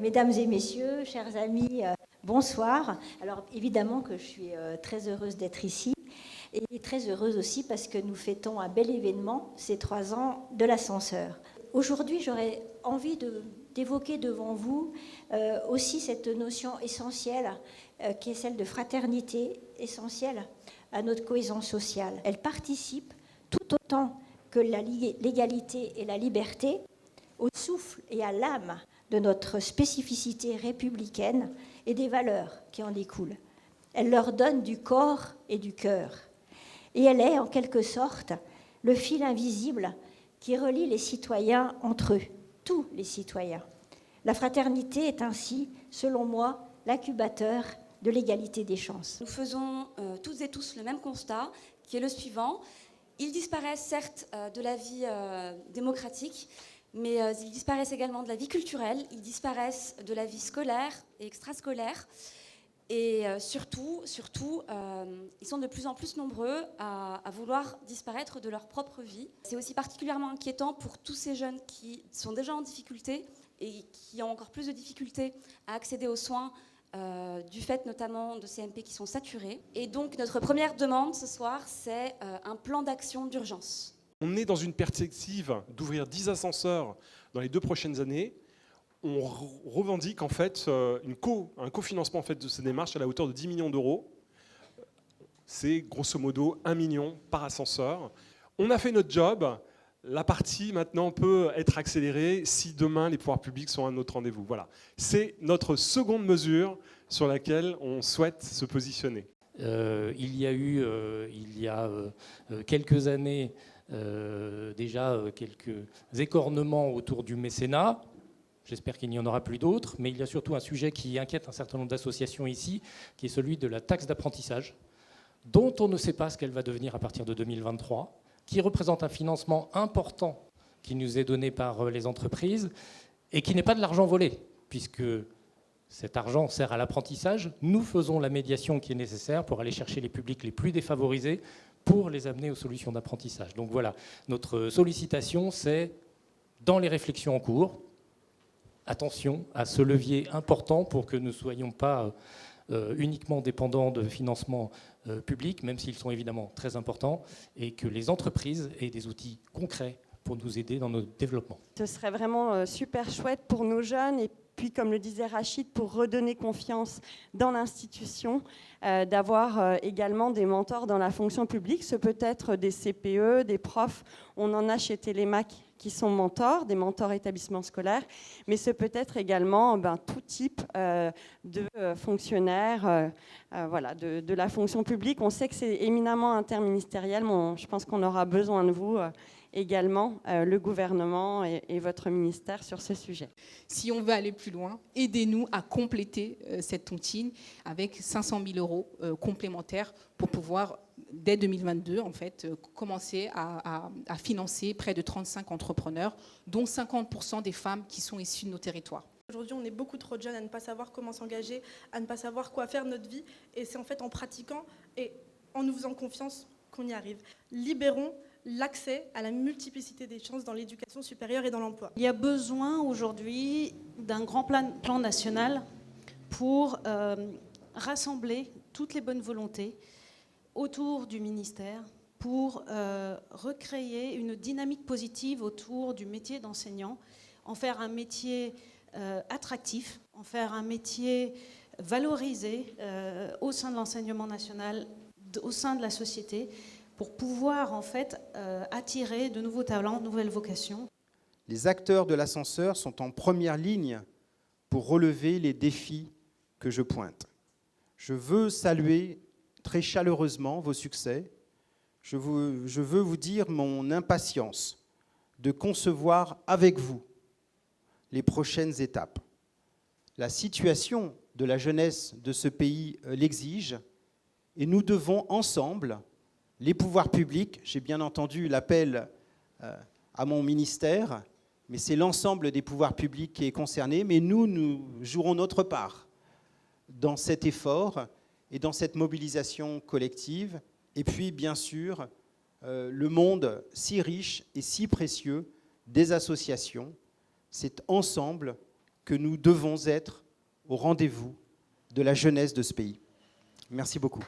Mesdames et messieurs, chers amis, bonsoir. Alors évidemment que je suis très heureuse d'être ici et très heureuse aussi parce que nous fêtons un bel événement, ces 3 ans de l'ascenseur. Aujourd'hui, j'aurais envie d'évoquer devant vous aussi cette notion essentielle qui est celle de fraternité, essentielle à notre cohésion sociale. Elle participe tout autant que l'égalité et la liberté au souffle et à l'âme de notre spécificité républicaine et des valeurs qui en découlent. Elle leur donne du corps et du cœur. Et elle est, en quelque sorte, le fil invisible qui relie les citoyens entre eux, tous les citoyens. La fraternité est ainsi, selon moi, l'incubateur de l'égalité des chances. Nous faisons toutes et tous le même constat, qui est le suivant. Ils disparaissent certes de la vie démocratique, mais ils disparaissent également de la vie culturelle, ils disparaissent de la vie scolaire et extrascolaire. Et surtout, ils sont de plus en plus nombreux à vouloir disparaître de leur propre vie. C'est aussi particulièrement inquiétant pour tous ces jeunes qui sont déjà en difficulté et qui ont encore plus de difficultés à accéder aux soins du fait notamment de CMP qui sont saturés. Et donc notre première demande ce soir, c'est un plan d'action d'urgence. On est dans une perspective d'ouvrir 10 ascenseurs dans les 2 prochaines années. On revendique en fait un cofinancement en fait de ces démarches à la hauteur de 10 millions d'euros. C'est grosso modo 1 million par ascenseur. On a fait notre job. La partie maintenant peut être accélérée si demain les pouvoirs publics sont à notre rendez-vous. Voilà. C'est notre seconde mesure sur laquelle on souhaite se positionner. Il y a eu, quelques années, déjà quelques écornements autour du mécénat. J'espère qu'il n'y en aura plus d'autres, mais il y a surtout un sujet qui inquiète un certain nombre d'associations ici, qui est celui de la taxe d'apprentissage, dont on ne sait pas ce qu'elle va devenir à partir de 2023, qui représente un financement important qui nous est donné par les entreprises et qui n'est pas de l'argent volé, puisque cet argent sert à l'apprentissage. Nous faisons la médiation qui est nécessaire pour aller chercher les publics les plus défavorisés pour les amener aux solutions d'apprentissage. Donc voilà, notre sollicitation, c'est dans les réflexions en cours, attention à ce levier important pour que nous ne soyons pas uniquement dépendants de financements publics, même s'ils sont évidemment très importants, et que les entreprises aient des outils concrets pour nous aider dans notre développement. Ce serait vraiment super chouette pour nos jeunes et puis, comme le disait Rachid, pour redonner confiance dans l'institution, d'avoir également des mentors dans la fonction publique. Ce peut être des CPE, des profs. On en a chez Télémac qui sont mentors, des mentors établissements scolaires, mais ce peut être également tout type de fonctionnaires de la fonction publique. On sait que c'est éminemment interministériel, mais je pense qu'on aura besoin de vous également, le gouvernement et votre ministère sur ce sujet. Si on veut aller plus loin, aidez-nous à compléter cette tontine avec 500 000 euros complémentaires pour pouvoir, dès 2022, en fait, commencer à financer près de 35 entrepreneurs, dont 50% des femmes qui sont issues de nos territoires. Aujourd'hui, on est beaucoup trop de jeunes à ne pas savoir comment s'engager, à ne pas savoir quoi faire de notre vie. Et c'est en fait en pratiquant et en nous faisant confiance qu'on y arrive. Libérons l'accès à la multiplicité des chances dans l'éducation supérieure et dans l'emploi. Il y a besoin aujourd'hui d'un grand plan national pour rassembler toutes les bonnes volontés autour du ministère pour recréer une dynamique positive autour du métier d'enseignant, en faire un métier attractif, en faire un métier valorisé au sein de l'enseignement national, au sein de la société, pour pouvoir en fait attirer de nouveaux talents, de nouvelles vocations. Les acteurs de l'ascenseur sont en première ligne pour relever les défis que je pointe. Je veux saluer très chaleureusement vos succès. Je veux vous dire mon impatience de concevoir avec vous les prochaines étapes. La situation de la jeunesse de ce pays l'exige et nous devons ensemble, les pouvoirs publics, j'ai bien entendu l'appel à mon ministère, mais c'est l'ensemble des pouvoirs publics qui est concerné, mais nous jouerons notre part dans cet effort et dans cette mobilisation collective. Et puis, bien sûr, le monde si riche et si précieux des associations, c'est ensemble que nous devons être au rendez-vous de la jeunesse de ce pays. Merci beaucoup.